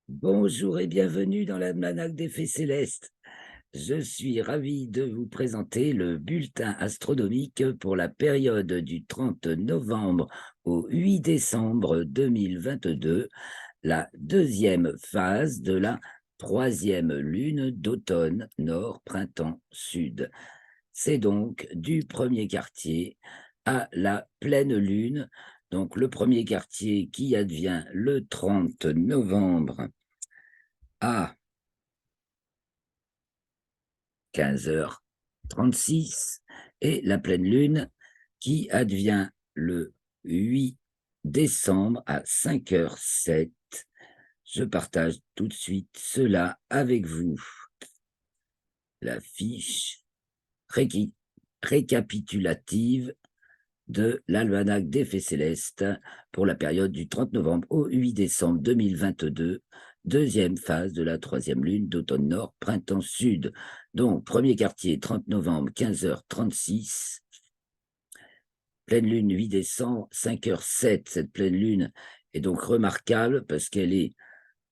Bonjour et bienvenue dans l'almanach des faits célestes. Je suis ravi de vous présenter le bulletin astronomique pour la période du 30 novembre au 8 décembre 2022, la deuxième phase de la troisième lune d'automne nord-printemps-sud. C'est donc du premier quartier à la pleine lune, donc le premier quartier qui advient le 30 novembre à 15h36 et la pleine lune qui advient le 8 décembre à 5h07. Je partage tout de suite cela avec vous. La fiche récapitulative de l'almanach des faits célestes pour la période du 30 novembre au 8 décembre 2022, deuxième phase de la troisième lune d'automne nord, printemps sud. Donc, premier quartier, 30 novembre, 15h36, pleine lune 8 décembre, 5h07. Cette pleine lune est donc remarquable parce qu'elle est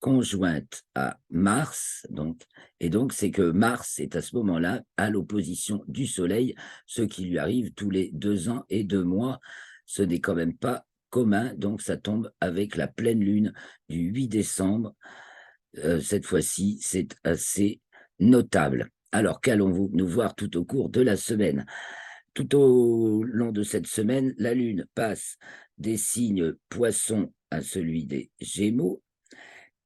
conjointe à Mars, et donc c'est que Mars est à ce moment-là à l'opposition du Soleil, ce qui lui arrive tous les 2 ans et 2 mois. Ce n'est quand même pas commun, donc ça tombe avec la pleine lune du 8 décembre. Cette fois-ci, c'est assez notable. Alors qu'allons-nous voir tout au cours de la semaine? Tout au long de cette semaine, la Lune passe des signes Poissons à celui des Gémeaux,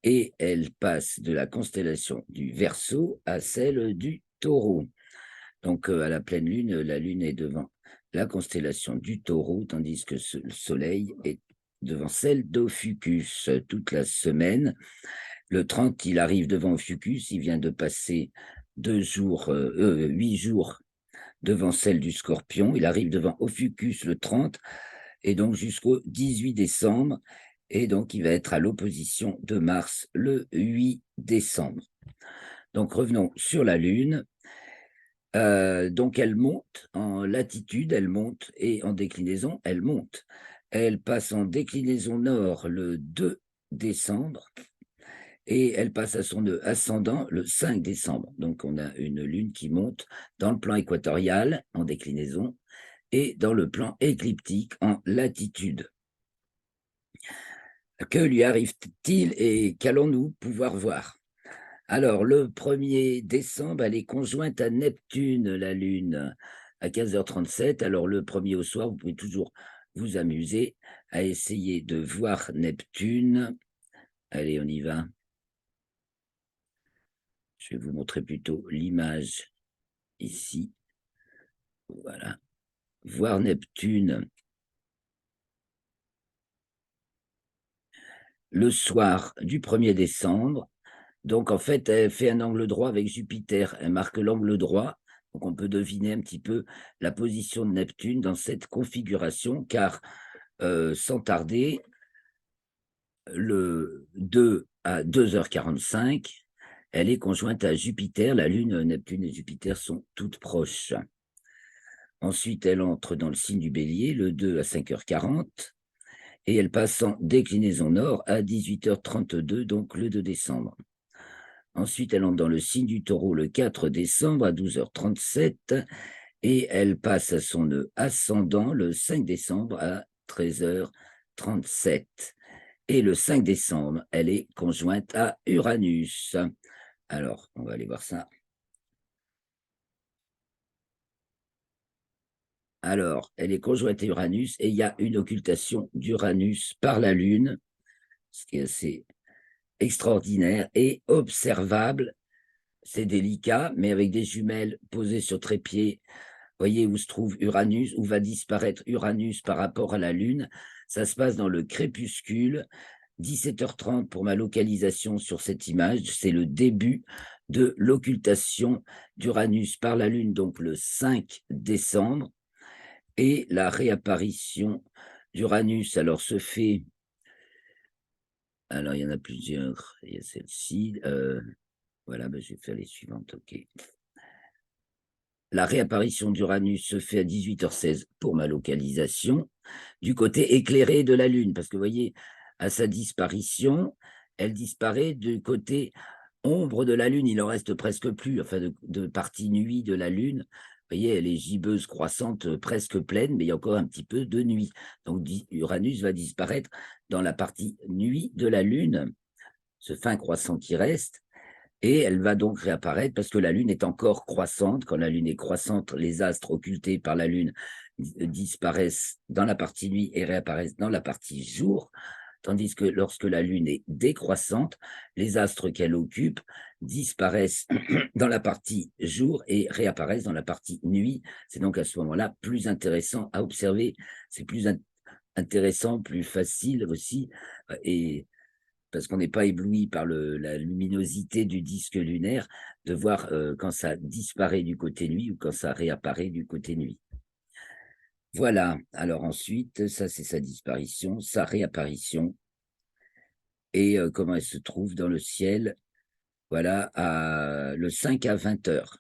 et elle passe de la constellation du Verseau à celle du Taureau. Donc, à la pleine lune, la Lune est devant la constellation du Taureau, tandis que le Soleil est devant celle d'Ophiuchus toute la semaine. Le 30, il arrive devant Ophiuchus, il vient de passer 8 jours devant celle du Scorpion. Il arrive devant Ophiuchus le 30, et donc jusqu'au 18 décembre. Et donc, il va être à l'opposition de Mars le 8 décembre. Donc, revenons sur la Lune. Donc, elle monte en latitude, elle monte, et en déclinaison, elle monte. Elle passe en déclinaison nord le 2 décembre, et elle passe à son ascendant le 5 décembre. Donc, on a une Lune qui monte dans le plan équatorial en déclinaison et dans le plan écliptique en latitude. Que lui arrive-t-il et qu'allons-nous pouvoir voir? Alors, le 1er décembre, elle est conjointe à Neptune, la Lune, à 15h37. Alors, le 1er au soir, vous pouvez toujours vous amuser à essayer de voir Neptune. Allez, on y va. Je vais vous montrer plutôt l'image ici. Voilà. Voir Neptune le soir du 1er décembre. Donc, en fait, elle fait un angle droit avec Jupiter. Elle marque l'angle droit. Donc, on peut deviner un petit peu la position de Neptune dans cette configuration, car sans tarder, le 2 à 2h45, elle est conjointe à Jupiter. La Lune, Neptune et Jupiter sont toutes proches. Ensuite, elle entre dans le signe du Bélier, le 2 à 5h40, et elle passe en déclinaison nord à 18h32, donc le 2 décembre. Ensuite, elle entre dans le signe du Taureau le 4 décembre à 12h37, et elle passe à son nœud ascendant le 5 décembre à 13h37. Et le 5 décembre, elle est conjointe à Uranus. Alors, on va aller voir ça. Alors, elle est conjointe à Uranus, et il y a une occultation d'Uranus par la Lune, ce qui est assez extraordinaire et observable. C'est délicat, mais avec des jumelles posées sur trépied, voyez où se trouve Uranus, où va disparaître Uranus par rapport à la Lune. Ça se passe dans le crépuscule, 17h30 pour ma localisation sur cette image. C'est le début de l'occultation d'Uranus par la Lune, donc le 5 décembre. Et la réapparition d'Uranus, alors se fait... Alors, il y en a plusieurs. Il y a celle-ci. Voilà, je vais faire les suivantes, ok. La réapparition d'Uranus se fait à 18h16 pour ma localisation, du côté éclairé de la Lune, parce que vous voyez, à sa disparition, elle disparaît du côté ombre de la Lune. Il en reste presque plus, enfin de partie nuit de la Lune. Vous voyez, elle est gibbeuse, croissante, presque pleine, mais il y a encore un petit peu de nuit. Donc Uranus va disparaître dans la partie nuit de la Lune, ce fin croissant qui reste, et elle va donc réapparaître parce que la Lune est encore croissante. Quand la Lune est croissante, les astres occultés par la Lune disparaissent dans la partie nuit et réapparaissent dans la partie jour, tandis que lorsque la Lune est décroissante, les astres qu'elle occupe disparaissent dans la partie jour et réapparaissent dans la partie nuit. C'est donc à ce moment-là plus intéressant à observer, c'est plus intéressant, plus facile aussi, et parce qu'on n'est pas ébloui par la luminosité du disque lunaire, de voir quand ça disparaît du côté nuit ou quand ça réapparaît du côté nuit. Voilà, alors ensuite, ça c'est sa disparition, sa réapparition, et comment elle se trouve dans le ciel, voilà, le 5 à 20 heures.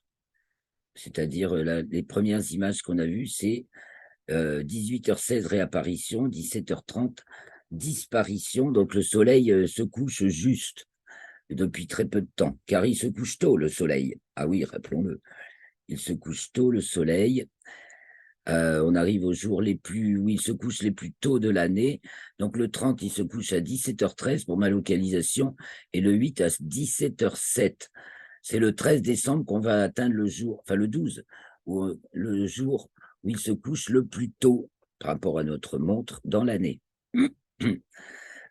C'est-à-dire, les premières images qu'on a vues, c'est 18h16 réapparition, 17h30 disparition, donc le soleil se couche juste depuis très peu de temps, car il se couche tôt le soleil. Ah oui, rappelons-le, il se couche tôt le soleil. On arrive aux jours où il se couche les plus tôt de l'année. Donc le 30, il se couche à 17h13 pour ma localisation, et le 8 à 17h07. C'est le 13 décembre qu'on va atteindre le jour, enfin le 12, le jour où il se couche le plus tôt par rapport à notre montre dans l'année.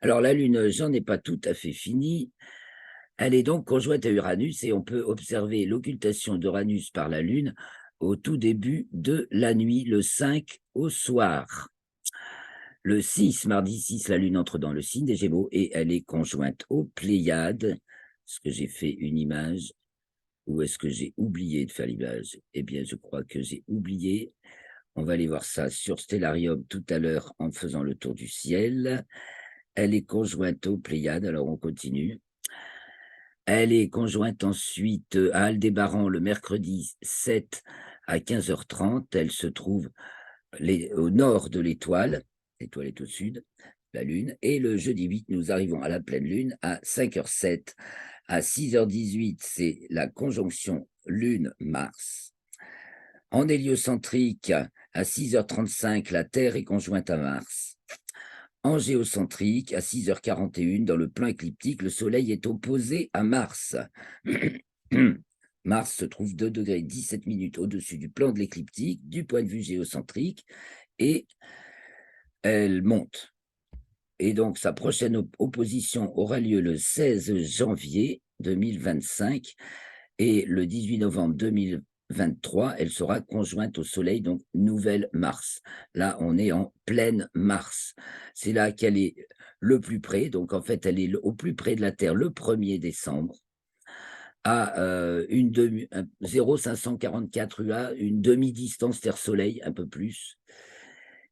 Alors la Lune, j'en ai pas tout à fait fini. Elle est donc conjointe à Uranus et on peut observer l'occultation d'Uranus par la Lune au tout début de la nuit, le 5 au soir. Le 6, mardi 6, la Lune entre dans le signe des Gémeaux et elle est conjointe aux Pléiades. Est-ce que j'ai fait une image ou est-ce que j'ai oublié de faire l'image? Eh bien, je crois que j'ai oublié. On va aller voir ça sur Stellarium tout à l'heure en faisant le tour du ciel. Elle est conjointe aux Pléiades, alors on continue. Elle est conjointe ensuite à Aldébaran le mercredi 7 à 15h30. Elle se trouve au nord de l'étoile. L'étoile est au sud, la Lune. Et le jeudi 8, nous arrivons à la pleine Lune à 5h07. À 6h18, c'est la conjonction Lune-Mars. En héliocentrique, à 6h35, la Terre est conjointe à Mars. En géocentrique, à 6h41, dans le plan écliptique, le Soleil est opposé à Mars. Mars se trouve 2 degrés 17 minutes au-dessus du plan de l'écliptique, du point de vue géocentrique, et elle monte. Et donc, sa prochaine opposition aura lieu le 16 janvier 2025, et le 18 novembre 2023, elle sera conjointe au Soleil, donc nouvelle Mars. Là, on est en pleine Mars. C'est là qu'elle est le plus près. Donc, en fait, elle est au plus près de la Terre le 1er décembre, à 0,544 UA, une demi-distance Terre-Soleil, un peu plus,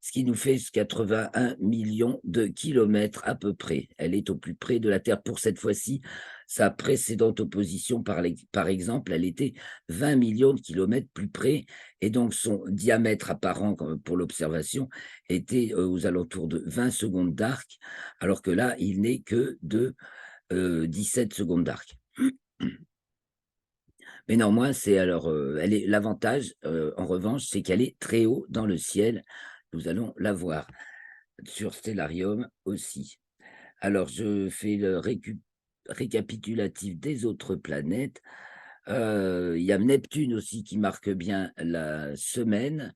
ce qui nous fait 81 millions de kilomètres à peu près. Elle est au plus près de la Terre pour cette fois-ci. Sa précédente opposition, par exemple, elle était 20 millions de kilomètres plus près, et donc son diamètre apparent pour l'observation était aux alentours de 20 secondes d'arc, alors que là, il n'est que de 17 secondes d'arc. Mais néanmoins, l'avantage, en revanche, c'est qu'elle est très haut dans le ciel. Nous allons la voir sur Stellarium aussi. Alors, je fais le récapitulatif des autres planètes. Il y a Neptune aussi qui marque bien la semaine,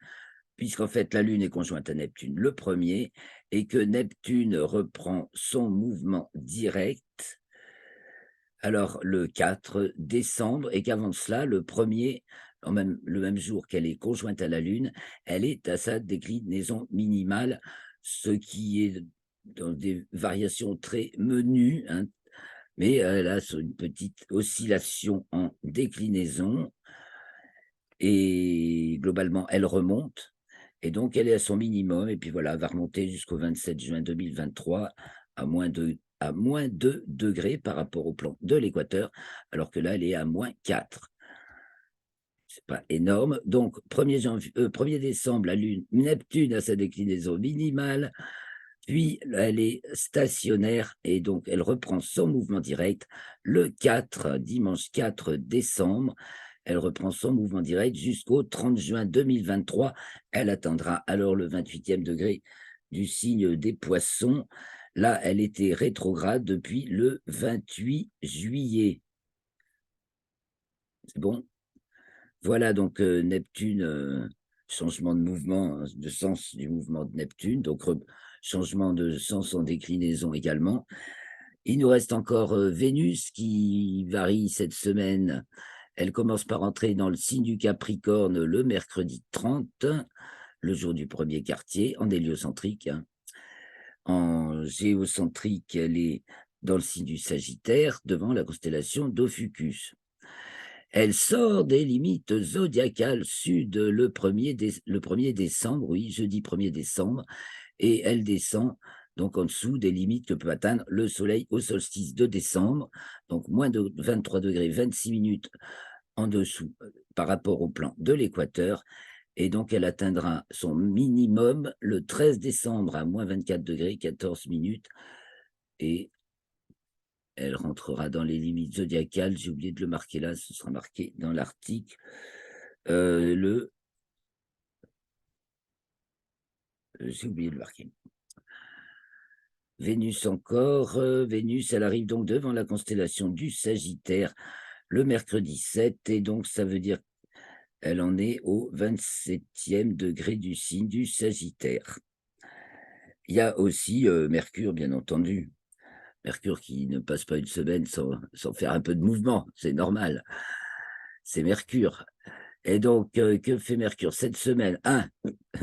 puisqu'en fait, la Lune est conjointe à Neptune le 1er, et que Neptune reprend son mouvement direct alors le 4 décembre, et qu'avant cela, le 1er, le même jour qu'elle est conjointe à la Lune, elle est à sa déclinaison minimale, ce qui est dans des variations très menues, hein, mais elle a une petite oscillation en déclinaison, et globalement, elle remonte, et donc elle est à son minimum, et puis voilà, elle va remonter jusqu'au 27 juin 2023 à -2 degrés par rapport au plan de l'équateur, alors que là, elle est à -4. C'est pas énorme. Donc, 1er décembre, la Lune, Neptune a sa déclinaison minimale. Puis elle est stationnaire et donc elle reprend son mouvement direct le 4, dimanche 4 décembre. Elle reprend son mouvement direct jusqu'au 30 juin 2023. Elle atteindra alors le 28e degré du signe des Poissons. Là, elle était rétrograde depuis le 28 juillet. C'est bon? Voilà donc Neptune, changement de mouvement, de sens du mouvement de Neptune, donc changement de sens en déclinaison également. Il nous reste encore, Vénus qui varie cette semaine. Elle commence par entrer dans le signe du Capricorne le mercredi 30, le jour du premier quartier, en héliocentrique, hein. En géocentrique, elle est dans le signe du Sagittaire, devant la constellation d'Ophiuchus. Elle sort des limites zodiacales sud le 1er décembre, oui, jeudi 1er décembre, et elle descend donc en dessous des limites que peut atteindre le Soleil au solstice de décembre, donc moins de 23 degrés 26 minutes en dessous par rapport au plan de l'équateur, et donc elle atteindra son minimum le 13 décembre à moins 24 degrés 14 minutes, et elle rentrera dans les limites zodiacales. J'ai oublié de le marquer là, ce sera marqué dans l'article. Le J'ai oublié de le marquer. Vénus encore, Vénus, elle arrive donc devant la constellation du Sagittaire le mercredi 7, et donc ça veut dire elle en est au 27e degré du signe du Sagittaire. Il y a aussi, Mercure, bien entendu. Mercure qui ne passe pas une semaine sans faire un peu de mouvement, c'est normal. C'est Mercure. Et donc, que fait Mercure cette semaine?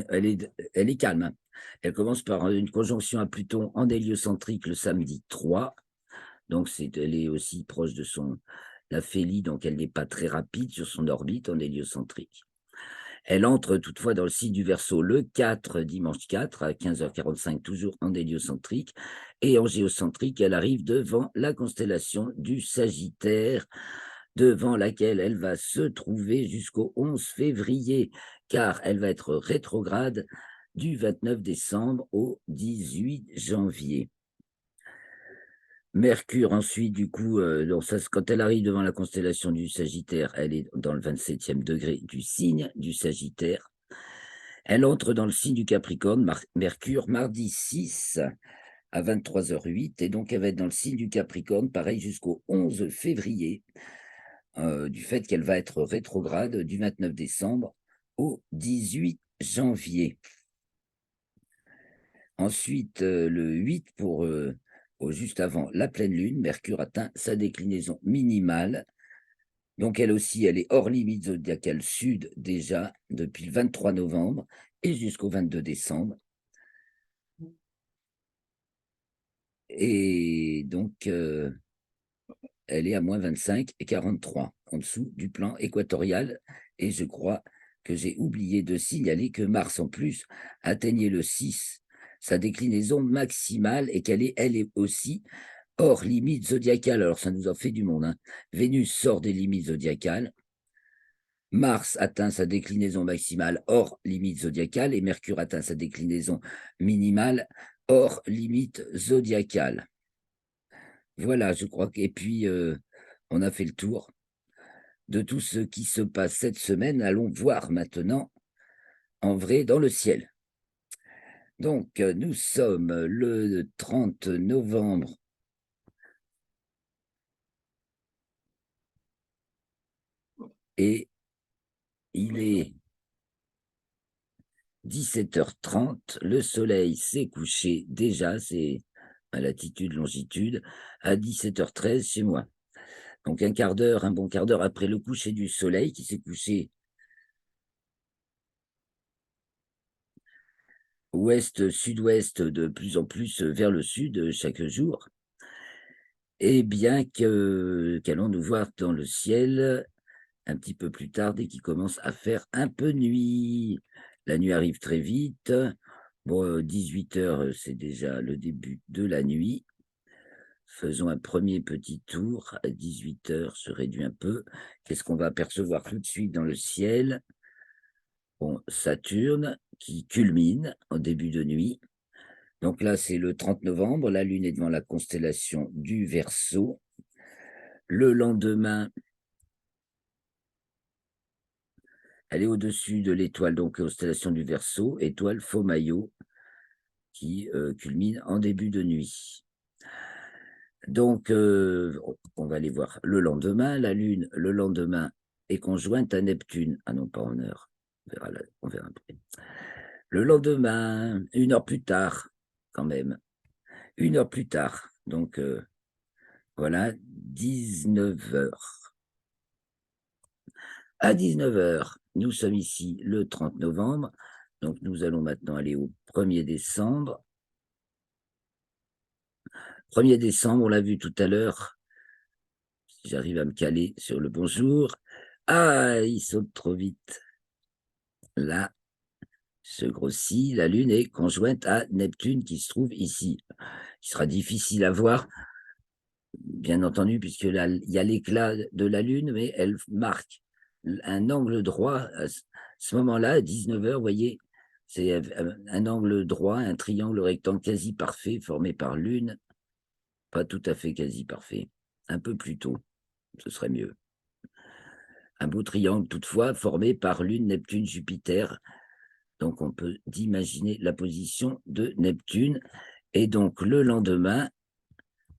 Elle est calme, hein. Elle commence par une conjonction à Pluton en héliocentrique le samedi 3. Donc elle est aussi proche de la Phélie, donc elle n'est pas très rapide sur son orbite en héliocentrique. Elle entre toutefois dans le signe du Verseau le 4, dimanche 4, à 15h45, toujours en héliocentrique. Et en géocentrique, elle arrive devant la constellation du Sagittaire, devant laquelle elle va se trouver jusqu'au 11 février, car elle va être rétrograde du 29 décembre au 18 janvier. Mercure, ensuite, du coup, donc ça, quand elle arrive devant la constellation du Sagittaire, elle est dans le 27e degré du signe du Sagittaire. Elle entre dans le signe du Capricorne, Mercure, mardi 6 à 23h08, et donc elle va être dans le signe du Capricorne, pareil, jusqu'au 11 février, du fait qu'elle va être rétrograde du 29 décembre au 18 janvier. Ensuite, le 8 juste avant la pleine lune, Mercure atteint sa déclinaison minimale. Donc elle aussi, elle est hors limite zodiacale sud déjà depuis le 23 novembre et jusqu'au 22 décembre. Et donc, elle est à moins 25 et 43 en dessous du plan équatorial. Et je crois que j'ai oublié de signaler que Mars, en plus, atteignait le 6, sa déclinaison maximale, et elle est aussi hors limite zodiacale. Alors, ça nous en fait du monde, hein. Vénus sort des limites zodiacales. Mars atteint sa déclinaison maximale hors limite zodiacale, et Mercure atteint sa déclinaison minimale hors limite zodiacale. Voilà, je crois et puis, on a fait le tour de tout ce qui se passe cette semaine. Allons voir maintenant en vrai dans le ciel. Donc, nous sommes le 30 novembre et il est 17h30. Le soleil s'est couché déjà, c'est à latitude, longitude, à 17h13 chez moi. Donc un bon quart d'heure après le coucher du soleil, qui s'est couché ouest-sud-ouest, de plus en plus vers le sud chaque jour. Et bien qu'allons-nous voir dans le ciel un petit peu plus tard, dès qu'il commence à faire un peu nuit. La nuit arrive très vite. Bon, 18h, c'est déjà le début de la nuit. Faisons un premier petit tour. À 18h, se réduit un peu. Qu'est-ce qu'on va apercevoir tout de suite dans le ciel? Bon, Saturne qui culmine en début de nuit. Donc là, c'est le 30 novembre, la Lune est devant la constellation du Verseau. Le lendemain, elle est au-dessus de l'étoile, donc constellation du Verseau, étoile Faux-Maillot, qui culmine en début de nuit. Donc, on va aller voir le lendemain. La Lune, le lendemain, est conjointe à Neptune. Ah non, pas en heure. On verra après. Le lendemain, 1 heure plus tard, quand même. 1 heure plus tard. Donc, voilà, 19 heures. À 19 heures, nous sommes ici le 30 novembre. Donc, nous allons maintenant aller au 1er décembre. 1er décembre, on l'a vu tout à l'heure. Si j'arrive à me caler sur le bonjour. Ah, il saute trop vite. Là, se grossit. La Lune est conjointe à Neptune qui se trouve ici. Il sera difficile à voir, bien entendu, puisque là, il y a l'éclat de la Lune, mais elle marque un angle droit. À ce moment-là, à 19 heures, vous voyez, c'est un angle droit, un triangle rectangle quasi parfait formé par Lune. Pas tout à fait quasi parfait. Un peu plus tôt, ce serait mieux. Un beau triangle, toutefois, formé par Lune, Neptune, Jupiter. Donc, on peut imaginer la position de Neptune. Et donc, le lendemain,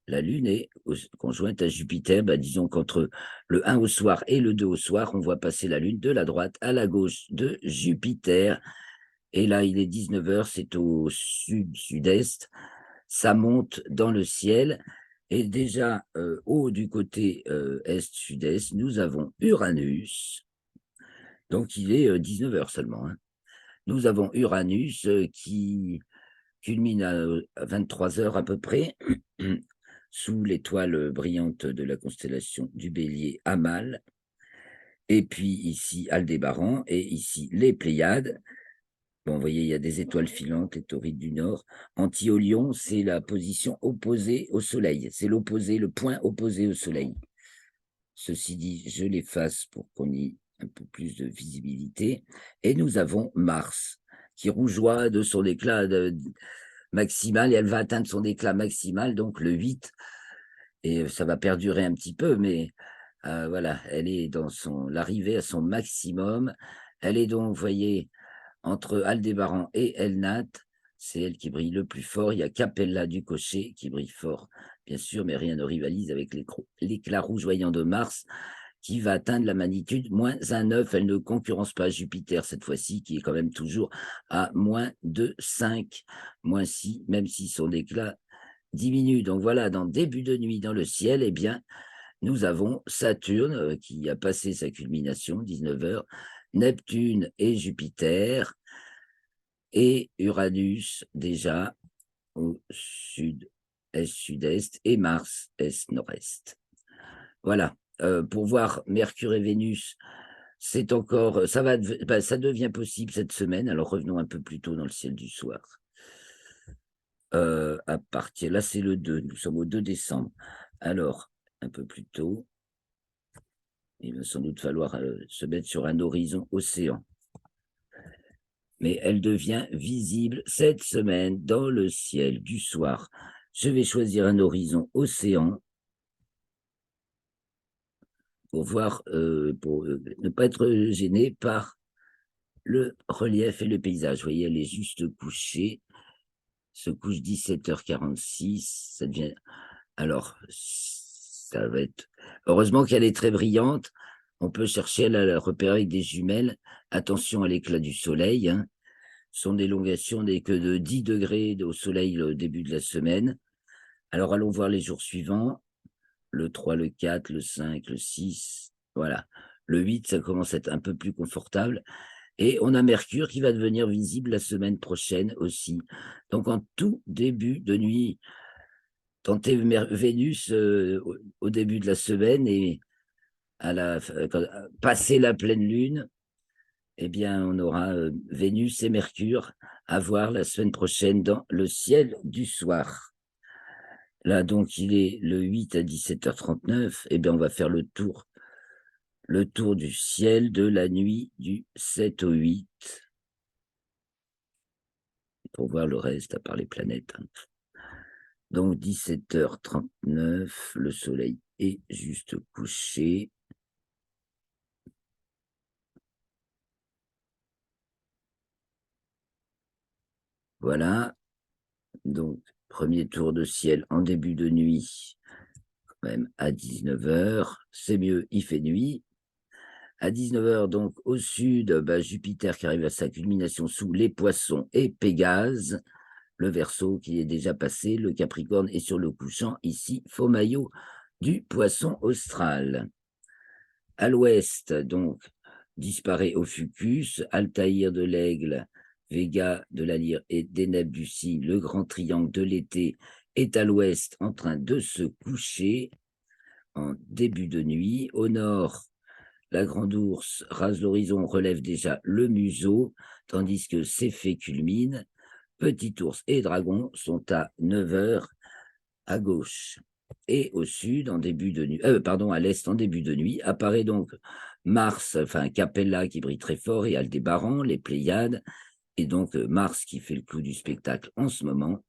la Lune est conjointe à Jupiter. Disons qu'entre le 1 au soir et le 2 au soir, on voit passer la Lune de la droite à la gauche de Jupiter. Et là, il est 19 heures, c'est au sud-sud-est. Ça monte dans le ciel. Et déjà, haut du côté est-sud-est, nous avons Uranus. Donc, il est 19 heures seulement. Hein. Nous avons Uranus qui culmine à 23 heures à peu près, sous l'étoile brillante de la constellation du Bélier Amal. Et puis ici, Aldébaran, et ici, les Pléiades. Bon, vous voyez, il y a des étoiles filantes, les Taurides du Nord. Anti-Lion, c'est la position opposée au Soleil. C'est l'opposé, le point opposé au Soleil. Ceci dit, je l'efface pour qu'on ait un peu plus de visibilité. Et nous avons Mars, qui rougeoie de son éclat maximal, et elle va atteindre son éclat maximal, donc le 8, et ça va perdurer un petit peu, mais voilà, elle est dans l'arrivée à son maximum. Elle est donc, vous voyez, entre Aldébaran et Elnat, c'est elle qui brille le plus fort. Il y a Capella du Cocher qui brille fort, bien sûr, mais rien ne rivalise avec l'éclat rougeoyant de Mars, qui va atteindre la magnitude -1,9. Elle ne concurrence pas Jupiter cette fois-ci, qui est quand même toujours à -2,5, -6, même si son éclat diminue. Donc voilà, dans début de nuit dans le ciel, eh bien, nous avons Saturne qui a passé sa culmination, 19 heures, Neptune et Jupiter, et Uranus déjà au sud, est-sud-est, et Mars est-nord-est. Voilà. Pour voir Mercure et Vénus, c'est encore, ça devient possible cette semaine. Alors revenons un peu plus tôt dans le ciel du soir. À partir, là c'est le 2, nous sommes au 2 décembre. Alors, un peu plus tôt, il va sans doute falloir se mettre sur un horizon océan. Mais elle devient visible cette semaine dans le ciel du soir. Je vais choisir un horizon océan pour voir, pour ne pas être gêné par le relief et le paysage. Vous voyez, elle est juste couchée, se couche 17h46, ça devient... Alors, ça va être... Heureusement qu'elle est très brillante, on peut chercher à la repérer avec des jumelles. Attention à l'éclat du soleil, hein. Son élongation n'est que de 10 degrés au soleil le début de la semaine. Alors, allons voir les jours suivants, le 3, le 4, le 5, le 6, voilà. Le 8, ça commence à être un peu plus confortable. Et on a Mercure qui va devenir visible la semaine prochaine aussi. Donc, en tout début de nuit, tentez Vénus au début de la semaine, et passer la pleine lune, eh bien, on aura Vénus et Mercure à voir la semaine prochaine dans le ciel du soir. Là, donc, il est le 8 à 17h39. Eh bien, on va faire le tour du ciel de la nuit du 7 au 8. pour voir le reste, à part les planètes. Donc 17h39, le soleil est juste couché. Voilà, donc premier tour de ciel en début de nuit, quand même à 19h. C'est mieux, il fait nuit. À 19h, donc au sud, Jupiter qui arrive à sa culmination sous les Poissons et Pégase. Le Verseau qui est déjà passé, le Capricorne est sur le couchant, ici, faux maillot du Poisson austral. À l'ouest, donc, disparaît Ophiuchus, Altaïr de l'Aigle, Véga de la Lyre et Deneb du Cygne, le grand triangle de l'été est à l'ouest en train de se coucher en début de nuit. Au nord, la grande ours rase l'horizon, relève déjà le museau, tandis que Céphée culmine. Petit ours et dragon sont à 9h à gauche. Et au sud, en début de nuit, à l'est, en début de nuit, apparaît donc Mars, enfin Capella qui brille très fort, et Aldébaran, les Pléiades, et donc Mars qui fait le clou du spectacle en ce moment,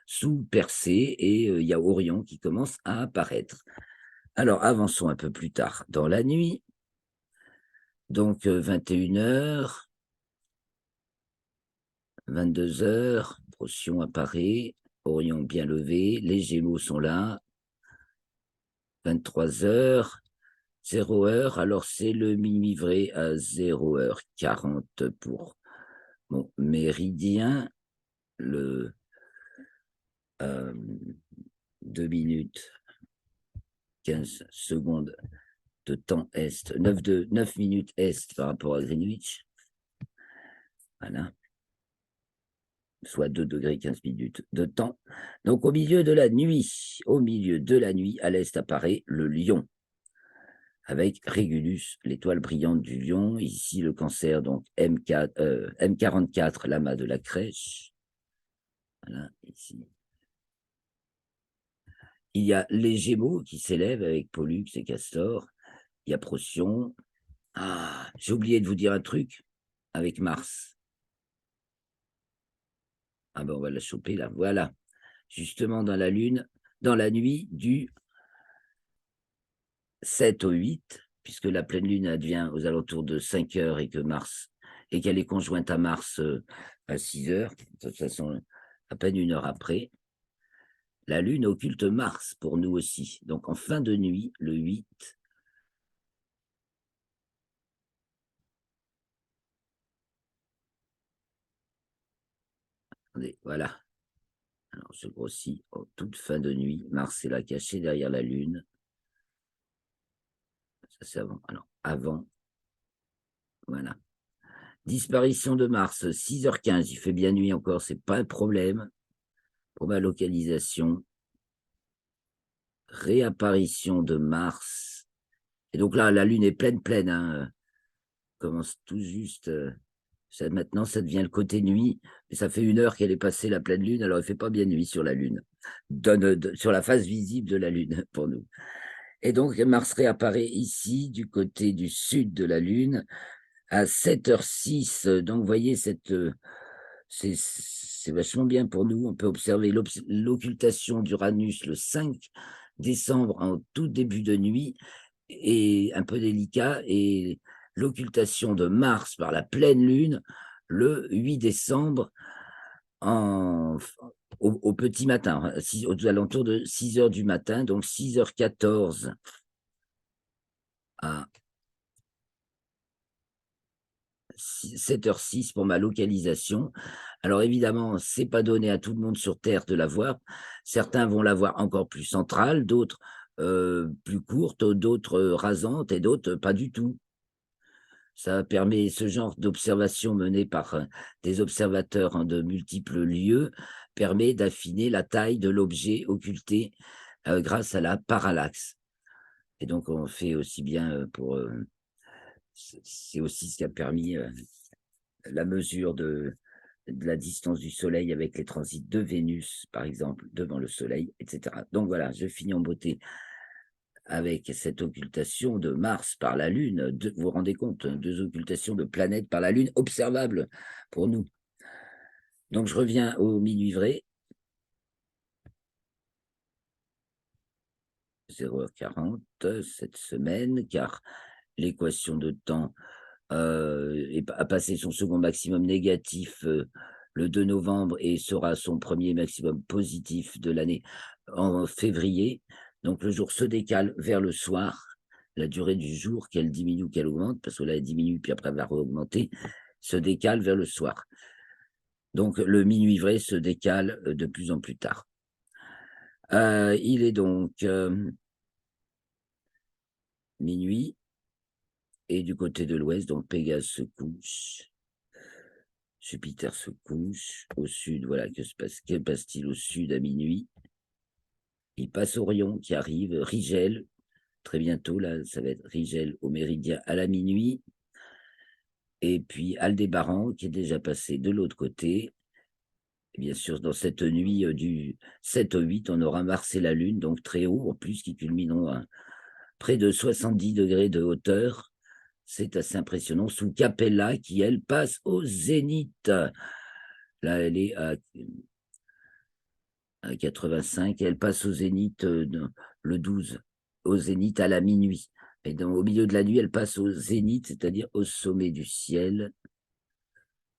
sous Persée, et il y a Orion qui commence à apparaître. Alors, avançons un peu plus tard dans la nuit. Donc, 21h, 22h, Procyon apparaît, Orion bien levé, les Gémeaux sont là, 23h, 0h, alors c'est le minuit vrai à 0h40 pour mon méridien, le 2 minutes 15 secondes de temps est, 9 minutes est par rapport à Greenwich, voilà, soit 2 degrés 15 minutes de temps. Donc au milieu de la nuit, à l'est apparaît le lion, avec Régulus, l'étoile brillante du lion, ici le cancer, donc M44, l'amas de la crèche. Voilà, ici. Il y a les Gémeaux qui s'élèvent avec Pollux et Castor. Il y a Procyon. Ah, j'ai oublié de vous dire un truc avec Mars. Ah ben on va la choper là. Voilà. Justement dans la lune, dans la nuit du 7 au 8, puisque la pleine lune advient aux alentours de 5 heures et que Mars, et qu'elle est conjointe à Mars à 6 heures, de toute façon, à peine une heure après. La lune occulte Mars pour nous aussi. Donc en fin de nuit, le 8, attendez, voilà. Alors je grossis en toute fin de nuit. Mars est là caché derrière la lune. Ça c'est avant. Alors avant, voilà. Disparition de Mars, 6h15. Il fait bien nuit encore, c'est pas un problème pour ma localisation. Réapparition de Mars. Et donc là, la lune est pleine, hein. Commence tout juste. Maintenant, ça devient le côté nuit. Mais ça fait une heure qu'elle est passée la pleine lune, alors il ne fait pas bien nuit sur la lune. Sur la face visible de la lune pour nous. Et donc, Mars réapparaît ici, du côté du sud de la lune, à 7h06. Donc, vous voyez, c'est vachement bien pour nous. On peut observer l'occultation d'Uranus le 5 décembre en tout début de nuit, et un peu délicat, et l'occultation de Mars par la pleine lune le 8 décembre au petit matin, aux alentours de 6 heures du matin, donc 6h14 à 7h06 pour ma localisation. Alors évidemment, c'est pas donné à tout le monde sur Terre de la voir. Certains vont la voir encore plus centrale, d'autres plus courte, d'autres rasantes et d'autres pas du tout. Ça permet ce genre d'observation menée par des observateurs en de multiples lieux, permet d'affiner la taille de l'objet occulté grâce à la parallaxe. Et donc on fait aussi bien c'est aussi ce qui a permis la mesure de la distance du Soleil avec les transits de Vénus, par exemple, devant le Soleil, etc. Donc voilà, je finis en beauté avec cette occultation de Mars par la Lune. Vous vous rendez compte, 2 occultations de planètes par la Lune observables pour nous. Donc, je reviens au minuit vrai. 0h40 cette semaine, car l'équation de temps a passé son second maximum négatif le 2 novembre et sera son premier maximum positif de l'année en février. Donc le jour se décale vers le soir. La durée du jour, qu'elle diminue ou qu'elle augmente, parce que là elle diminue puis après elle va augmenter, se décale vers le soir. Donc le minuit vrai se décale de plus en plus tard. Il est donc minuit. Et du côté de l'ouest, donc Pégase se couche, Jupiter se couche, au sud, voilà, que passe-t-il au sud à minuit? Il passe Orion qui arrive, Rigel, très bientôt, là, ça va être Rigel au méridien à la minuit, et puis Aldébaran qui est déjà passé de l'autre côté. Et bien sûr, dans cette nuit du 7 au 8, on aura Mars et la Lune, donc très haut, en plus, qui culmineront à près de 70 degrés de hauteur. C'est assez impressionnant, sous Capella, qui, elle, passe au zénith. Là, elle est à 85, et elle passe au zénith le 12, au zénith à la minuit. Et au milieu de la nuit, elle passe au zénith, c'est-à-dire au sommet du ciel.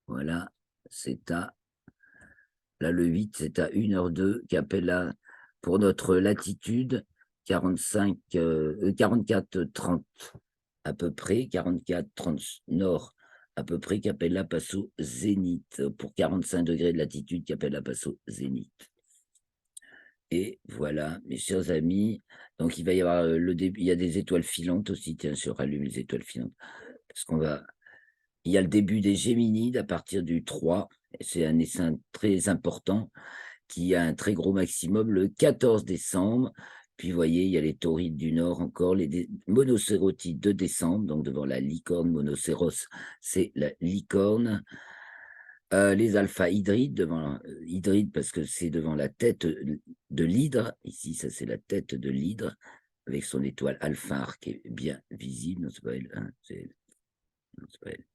Voilà, c'est à, là, le 8, c'est à 1h02, Capella, pour notre latitude, 45, 44-30 à peu près, 44-30 nord à peu près, Capella passe au zénith. Pour 45 degrés de latitude, Capella passe au zénith. Et voilà, mes chers amis, donc il va y avoir le début, il y a des étoiles filantes aussi, tiens, je rallume les étoiles filantes, parce il y a le début des Géminides à partir du 3, c'est un essaim très important, qui a un très gros maximum le 14 décembre. Puis, vous voyez, il y a les taurides du Nord encore, les monocérotides de décembre, donc devant la licorne, monocéros, c'est la licorne. Les alpha-hydrides, devant hydride parce que c'est devant la tête de l'hydre. Ici, ça, c'est la tête de l'hydre, avec son étoile Alphar qui est bien visible. Non, c'est pas elle. Hein, non, c'est pas elle.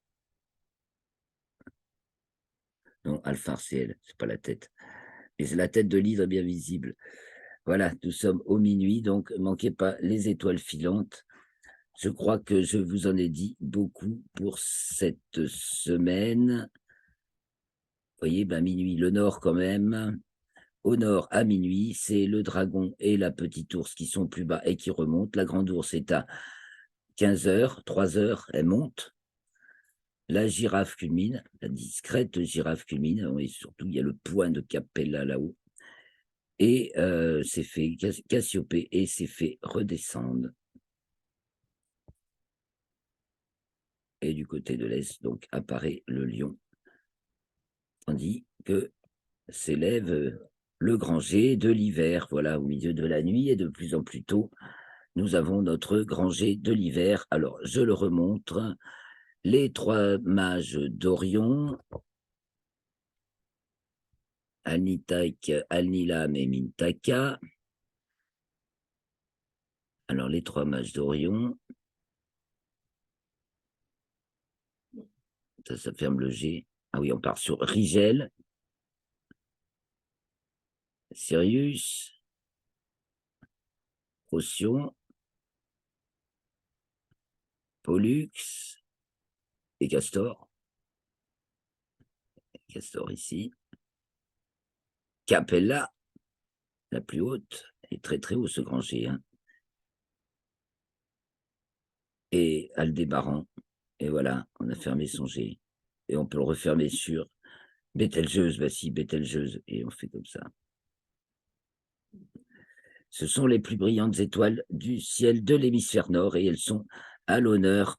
Non, Alphar, c'est elle, c'est pas la tête. Et c'est la tête de l'hydre bien visible. Voilà, nous sommes au minuit, donc manquez pas les étoiles filantes. Je crois que je vous en ai dit beaucoup pour cette semaine. Vous voyez, ben, minuit, le nord quand même. Au nord, à minuit, c'est le dragon et la petite ours qui sont plus bas et qui remontent. La grande ours est à 15h, 3h, elle monte. La girafe culmine, la discrète girafe culmine, et surtout, il y a le point de Capella là-haut. Et c'est fait Cassiopée et c'est fait redescendre. Et du côté de l'est, donc, apparaît le lion. Tandis que s'élève le grand G de l'hiver. Voilà, au milieu de la nuit et de plus en plus tôt, nous avons notre grand G de l'hiver. Alors, je le remontre. Les trois mages d'Orion, Alnitak, Alnilam et Mintaka. Alors, les trois mages d'Orion, ça ferme le G. Ah oui, on part sur Rigel, Sirius, Procyon, Pollux et Castor. Castor ici. Capella, la plus haute, est très très haut ce grand G. Hein. Et Aldébaran. Et voilà, on a fermé son G. Et on peut le refermer sur Bételgeuse, voici Bételgeuse. Et on fait comme ça. Ce sont les plus brillantes étoiles du ciel de l'hémisphère nord et elles sont à l'honneur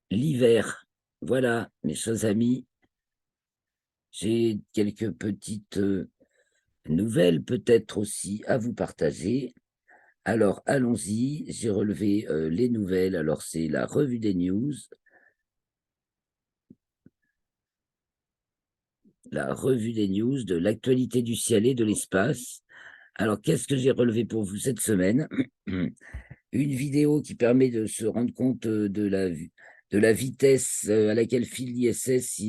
l'hiver. Voilà, mes chers amis, j'ai quelques petites nouvelles peut-être aussi à vous partager. Alors, allons-y, j'ai relevé les nouvelles. Alors, c'est la revue des news. La revue des news de l'actualité du ciel et de l'espace. Alors, qu'est-ce que j'ai relevé pour vous cette semaine? Une vidéo qui permet de se rendre compte de la vitesse à laquelle file l'ISS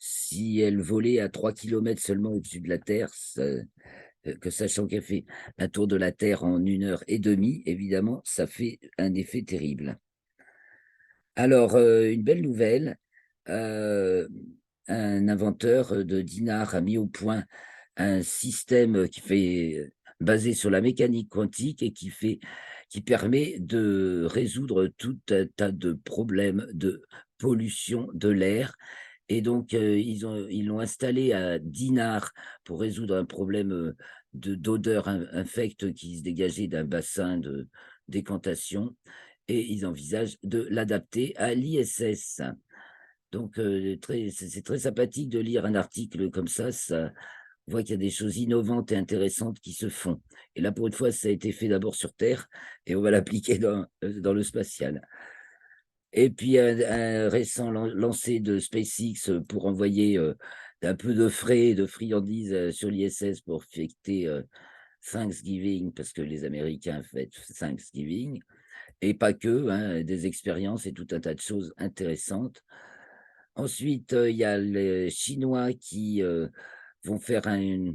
si elle volait à 3 kilomètres seulement au-dessus de la Terre, que sachant qu'elle fait un tour de la Terre en 1 heure et demie, évidemment, ça fait un effet terrible. Alors, une belle nouvelle, heu, un inventeur de dinars a mis au point un système basé sur la mécanique quantique et qui permet de résoudre tout un tas de problèmes de pollution de l'air et donc ils l'ont installé à Dinard pour résoudre un problème, d'odeur infecte qui se dégageait d'un bassin de décantation et ils envisagent de l'adapter à l'ISS. Donc c'est très sympathique de lire un article comme ça on voit qu'il y a des choses innovantes et intéressantes qui se font. Et là, pour une fois, ça a été fait d'abord sur Terre et on va l'appliquer dans le spatial. Et puis un récent lancer de SpaceX, pour envoyer, un peu de frais et de friandises, sur l'ISS pour fêter, Thanksgiving, parce que les Américains fêtent Thanksgiving et pas que, hein, des expériences et tout un tas de choses intéressantes. Ensuite, il y a les Chinois qui, vont faire un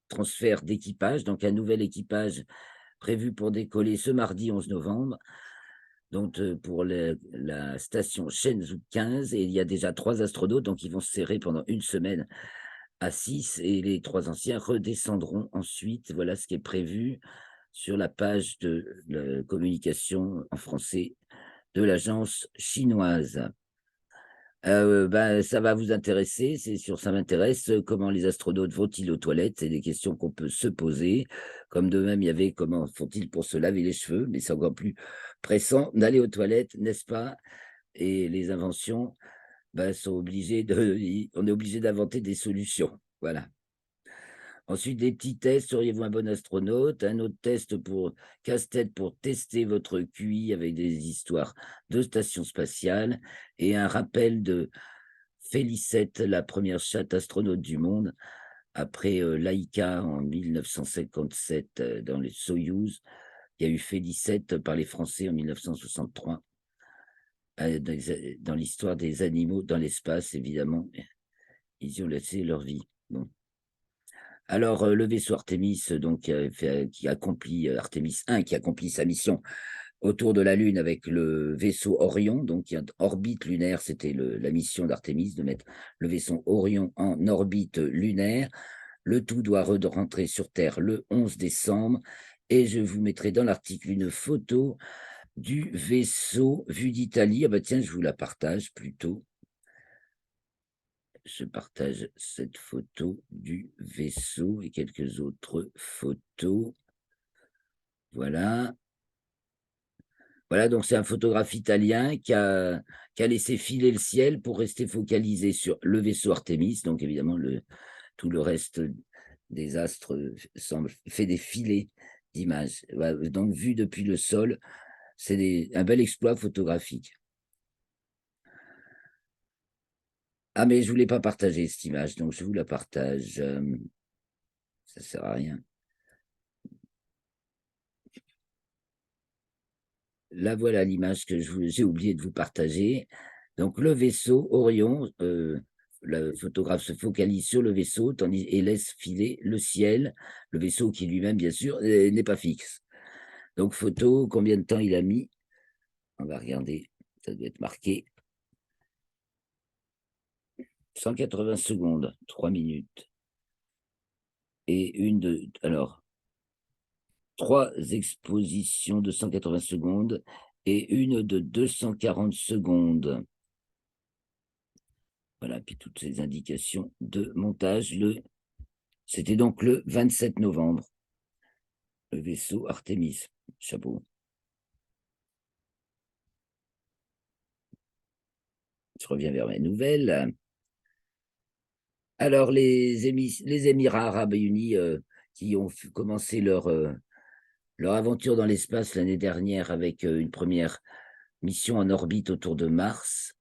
transfert d'équipage, donc un nouvel équipage prévu pour décoller ce mardi 11 novembre, donc pour la station Shenzhou 15 et il y a déjà 3 astronautes, donc ils vont se serrer pendant une semaine à 6 et les 3 anciens redescendront ensuite. Voilà ce qui est prévu sur la page de la communication en français de l'agence chinoise. Bah, ça va vous intéresser, c'est sûr, ça m'intéresse, comment les astronautes vont-ils aux toilettes? C'est des questions qu'on peut se poser. Comme de même, il y avait comment font-ils pour se laver les cheveux? Mais c'est encore plus pressant d'aller aux toilettes, n'est-ce pas? Et les inventions, bah, sont obligées de i on est obligé d'inventer des solutions. Voilà. Ensuite, des petits tests, seriez-vous un bon astronaute? Un autre test pour casse-tête pour tester votre QI avec des histoires de station spatiale et un rappel de Félicette, la première chatte astronaute du monde, après, Laika en 1957, dans les Soyouz. Il y a eu Félicette par les Français en 1963, dans l'histoire des animaux dans l'espace, évidemment. Ils y ont laissé leur vie. Bon. Alors, le vaisseau Artemis, donc, qui accomplit, Artemis 1, qui accomplit sa mission autour de la Lune avec le vaisseau Orion, donc qui est en orbite lunaire, c'était la mission d'Artémis, de mettre le vaisseau Orion en orbite lunaire. Le tout doit rentrer sur Terre le 11 décembre et je vous mettrai dans l'article une photo du vaisseau vu d'Italie. Ah bah tiens, je vous la partage plutôt. Je partage cette photo du vaisseau et quelques autres photos. Voilà. Voilà, donc c'est un photographe italien qui a laissé filer le ciel pour rester focalisé sur le vaisseau Artemis. Donc évidemment, tout le reste des astres fait des filets d'images. Voilà, donc vu depuis le sol, c'est un bel exploit photographique. Ah, mais je ne voulais pas partager cette image, donc je vous la partage. Ça ne sert à rien. Là, voilà l'image que j'ai oublié de vous partager. Donc, le vaisseau Orion, le photographe se focalise sur le vaisseau et laisse filer le ciel. Le vaisseau qui lui-même, bien sûr, n'est pas fixe. Donc, photo, combien de temps il a mis? On va regarder, ça doit être marqué. 180 secondes, 3 minutes. Et alors, 3 expositions de 180 secondes et une de 240 secondes. Voilà, puis toutes ces indications de montage. C'était donc le 27 novembre, le vaisseau Artemis. Chapeau. Je reviens vers mes nouvelles. Alors, les Émirats arabes unis, qui ont commencé leur aventure dans l'espace l'année dernière avec une première mission en orbite autour de Mars,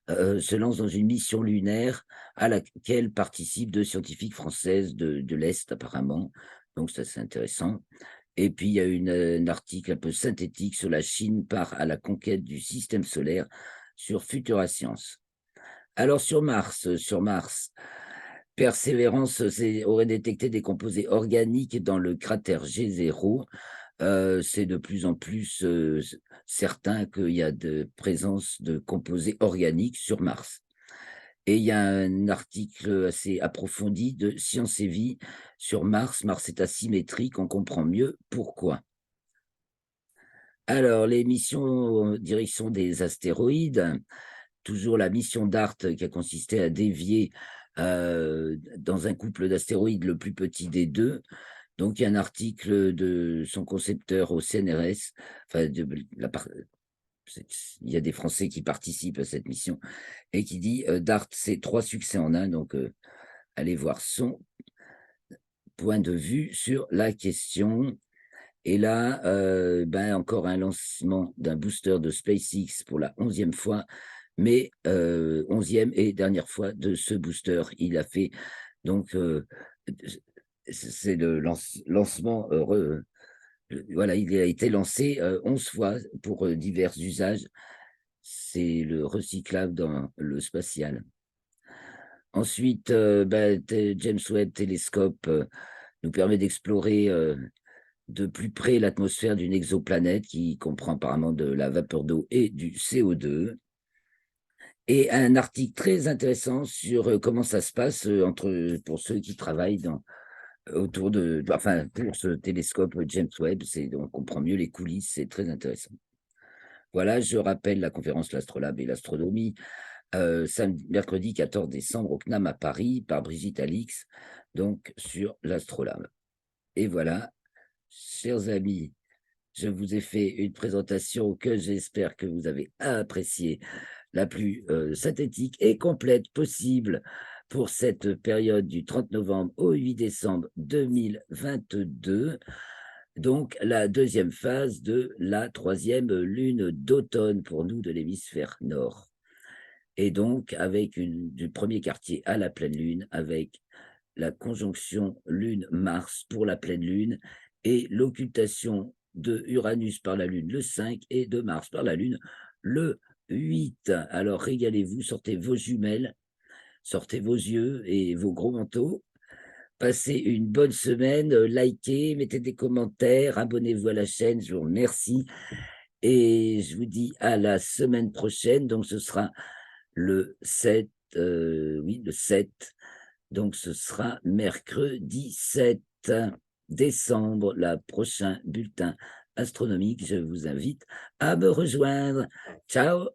se lancent dans une mission lunaire à laquelle participent 2 scientifiques françaises de l'Est apparemment, donc ça c'est intéressant. Et puis il y a un article un peu synthétique sur la Chine part à la conquête du système solaire sur Futura Science. Alors sur Mars, Persévérance aurait détecté des composés organiques dans le cratère G0. C'est de plus en plus certain qu'il y a de présence de composés organiques sur Mars. Et il y a un article assez approfondi de Science et Vie sur Mars. Mars est asymétrique, on comprend mieux pourquoi. Alors, les missions en direction des astéroïdes, toujours la mission DART qui a consisté à dévier dans un couple d'astéroïdes le plus petit des deux. Donc, il y a un article de son concepteur au CNRS, enfin, il y a des Français qui participent à cette mission, et qui dit DART, c'est 3 succès en un. Donc, allez voir son point de vue sur la question. Et là, ben, encore un lancement d'un booster de SpaceX pour la 11e fois, mais 11e et dernière fois de ce booster. Il a fait donc, c'est le lancement heureux. Voilà, il a été lancé 11 fois pour divers usages. C'est le recyclable dans le spatial. Ensuite, ben, James Webb Télescope nous permet d'explorer de plus près l'atmosphère d'une exoplanète qui comprend apparemment de la vapeur d'eau et du CO2. Et un article très intéressant sur comment ça se passe pour ceux qui travaillent autour enfin, pour ce télescope James Webb. On comprend mieux les coulisses, c'est très intéressant. Voilà, je rappelle la conférence L'Astrolabe et l'astronomie, mercredi 14 décembre au CNAM à Paris par Brigitte Alix, donc sur l'Astrolabe. Et voilà, chers amis, je vous ai fait une présentation que j'espère que vous avez appréciée, la plus synthétique et complète possible pour cette période du 30 novembre au 8 décembre 2022. Donc, la deuxième phase de la troisième lune d'automne pour nous de l'hémisphère nord. Et donc, avec du premier quartier à la pleine lune, avec la conjonction Lune-Mars pour la pleine lune et l'occultation de Uranus par la Lune le 5 et de Mars par la Lune le 8. Alors régalez-vous, sortez vos jumelles, sortez vos yeux et vos gros manteaux. Passez une bonne semaine, likez, mettez des commentaires, abonnez-vous à la chaîne, je vous remercie. Et je vous dis à la semaine prochaine, donc ce sera le 7, oui, le 7. Donc, ce sera mercredi 7 décembre, le prochain bulletin astronomique. Je vous invite à me rejoindre. Ciao!